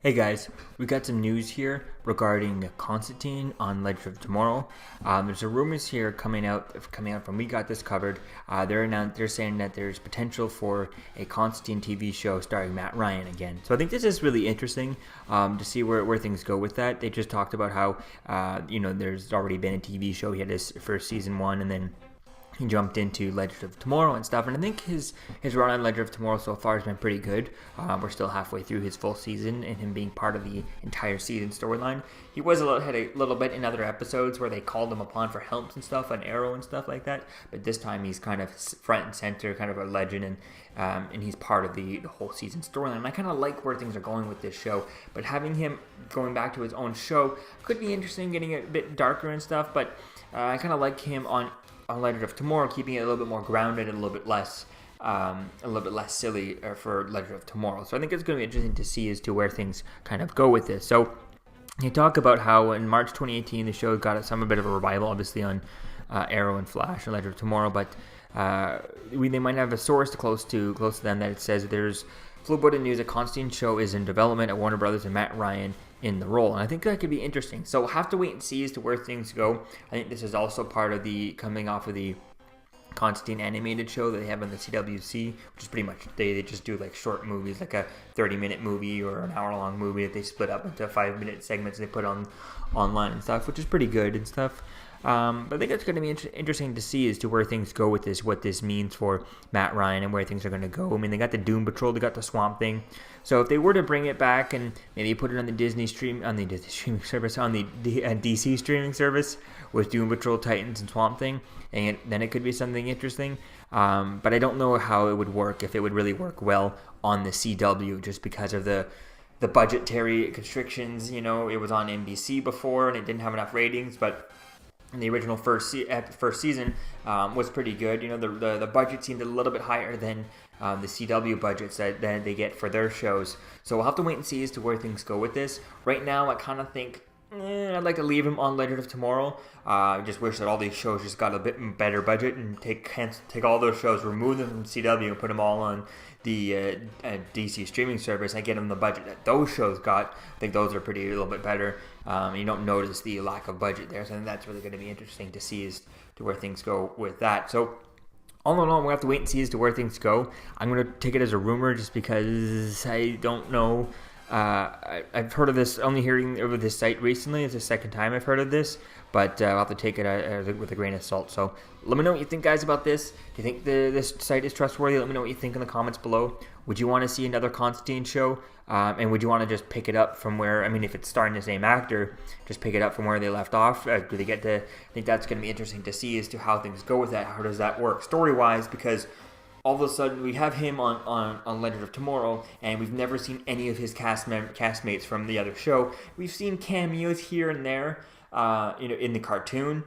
Hey guys, we got some news here regarding Constantine on Legend of Tomorrow. There's a rumors here coming out from We Got This Covered. They're saying that there's potential for a Constantine TV show starring Matt Ryan again. So I think this is really interesting to see where things go with that. They just talked about how there's already been a TV show. He had his first season 1, and then he jumped into Legend of Tomorrow and stuff, and I think his run on Legend of Tomorrow so far has been pretty good. We're still halfway through his full season, and him being part of the entire season storyline. He had a little bit in other episodes where they called him upon for helps and stuff on Arrow and stuff like that, but this time he's kind of front and center, kind of a legend, and he's part of the whole season storyline. And I kind of like where things are going with this show, but having him going back to his own show could be interesting, getting a bit darker and stuff, but I kind of like him on Legend of Tomorrow, keeping it a little bit more grounded and a little bit less silly for Legend of Tomorrow. So I think it's going to be interesting to see as to where things kind of go with this. So you talk about how in March 2018 the show got a bit of a revival, obviously on Arrow and Flash and Legend of Tomorrow, but they might have a source close to them that it says there's Flowboarded news: a Constantine show is in development at Warner Brothers and Matt Ryan in the role, and I think that could be interesting. So we'll have to wait and see as to where things go. I think this is also part of coming off of the Constantine animated show that they have on the CWC, which is pretty much they just do like short movies, like a 30-minute movie or an hour-long movie that they split up into 5-minute segments they put on online and stuff, which is pretty good and stuff. But I think it's going to be interesting to see as to where things go with this, what this means for Matt Ryan and where things are going to go. I mean, they got the Doom Patrol, they got the Swamp Thing. So if they were to bring it back and maybe put it on the Disney streaming service, on the DC streaming service with Doom Patrol, Titans, and Swamp Thing, and then it could be something interesting. But I don't know how it would work, if it would really work well on the CW, just because of the budgetary constrictions. You know, it was on NBC before and it didn't have enough ratings, but the original first season was pretty good. You know, the budget seemed a little bit higher than the CW budgets that they get for their shows. So we'll have to wait and see as to where things go with this. Right now, I kind of think I'd like to leave him on Legend of Tomorrow. I just wish that all these shows just got a bit better budget and take all those shows, remove them from CW, and put them all on the DC streaming service. I get them the budget that those shows got. I think those are a little bit better. You don't notice the lack of budget there, so I think that's really going to be interesting to see as to where things go with that. So all in all, we'll have to wait and see as to where things go. I'm going to take it as a rumor just because I don't know. I've heard of this, only hearing over this site recently. It's the second time I've heard of this, but I'll have to take it with a grain of salt. So let me know what you think, guys, about this. Do you think this site is trustworthy? Let me know what you think in the comments below. Would you want to see another Constantine show? And would you want to just pick it up from where, I mean, if it's starring the same actor, just pick it up from where they left off? Do they get to, I think that's going to be interesting to see as to how things go with that. How does that work story-wise? Because all of a sudden, we have him on Legend of Tomorrow, and we've never seen any of his castmates from the other show. We've seen cameos here and there, in the cartoon,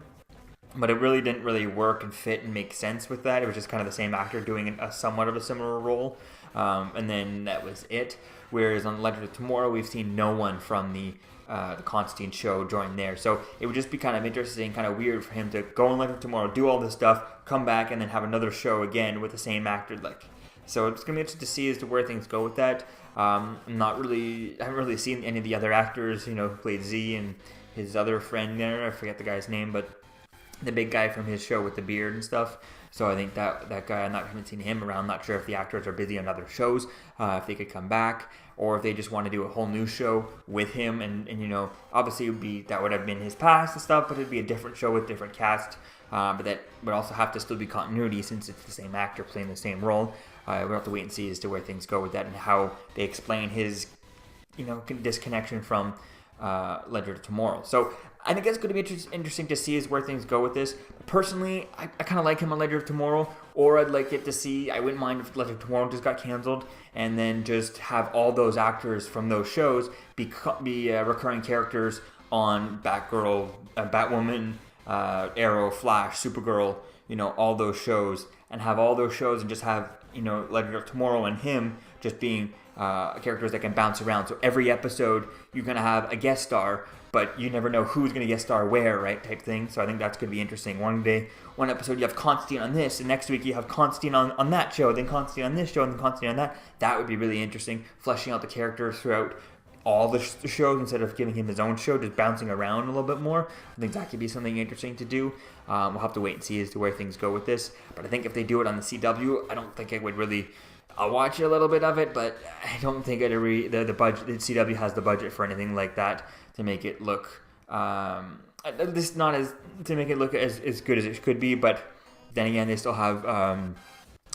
but it really didn't work and fit and make sense with that. It was just kind of the same actor doing a somewhat of a similar role, and then that was it. Whereas on Legend of Tomorrow, we've seen no one from the Constantine show join there. So it would just be kind of interesting, kind of weird for him to go on Legend of Tomorrow, do all this stuff, come back, and then have another show again with the same actor. So it's going to be interesting to see as to where things go with that. I haven't really seen any of the other actors, who played Z and his other friend there. I forget the guy's name, but the big guy from his show with the beard and stuff. So I think that guy, I haven't seen him around. I'm not sure if the actors are busy on other shows, if they could come back, or if they just want to do a whole new show with him. And obviously that would have been his past and stuff, but it'd be a different show with different cast. But that would also have to still be continuity since it's the same actor playing the same role. We'll have to wait and see as to where things go with that and how they explain his, disconnection from Legend of Tomorrow. So I think it's going to be interesting to see is where things go with this. Personally, I kind of like him on Legend of Tomorrow, or I'd like it to see, I wouldn't mind if Legend of Tomorrow just got canceled, and then just have all those actors from those shows be recurring characters on Batgirl, Batwoman, Arrow, Flash, Supergirl, all those shows, and have all those shows and just have, Legend of Tomorrow and him just being characters that can bounce around. So every episode, you're going to have a guest star, but you never know who's going to guest star where, right, type thing. So I think that's going to be interesting. One episode you have Constantine on this, and next week you have Constantine on that show, then Constantine on this show, and then Constantine on that. That would be really interesting, fleshing out the characters throughout all the shows instead of giving him his own show, just bouncing around a little bit more. I think that could be something interesting to do. We'll have to wait and see as to where things go with this. But I think if they do it on the CW, I don't think I would really. I'll watch a little bit of it, but I don't think the budget. The CW has the budget for anything like that to make it look. This not as to make it look as good as it could be, but then again, they still have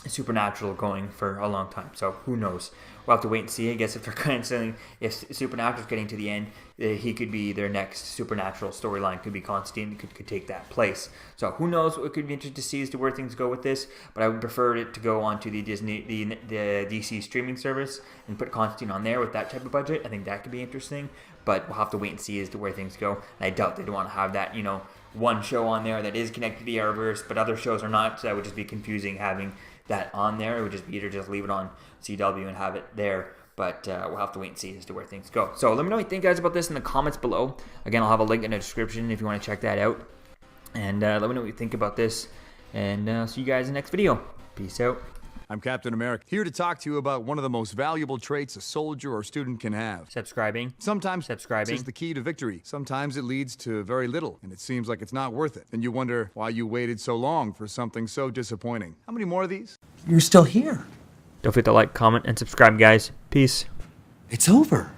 Supernatural going for a long time, so who knows? We'll have to wait and see. I guess if they're kind of saying if Supernatural's getting to the end, he could be their next Supernatural storyline. Could be Constantine could take that place. So who knows? It could be interesting to see as to where things go with this. But I would prefer it to go on to the DC streaming service and put Constantine on there with that type of budget. I think that could be interesting. But we'll have to wait and see as to where things go. And I doubt they'd want to have that, one show on there that is connected to the Arrowverse, but other shows are not. So that would just be confusing having that on there. It would just be either just leave it on CW and have it there, but we'll have to wait and see as to where things go. So let me know what you think, guys, about this in the comments below. Again, I'll have a link in the description if you want to check that out, and let me know what you think about this, and see you guys in the next video. Peace out. I'm Captain America, here to talk to you about one of the most valuable traits a soldier or student can have. Subscribing. Sometimes subscribing is the key to victory. Sometimes it leads to very little, and it seems like it's not worth it. And you wonder why you waited so long for something so disappointing. How many more of these? You're still here. Don't forget to like, comment, and subscribe, guys. Peace. It's over.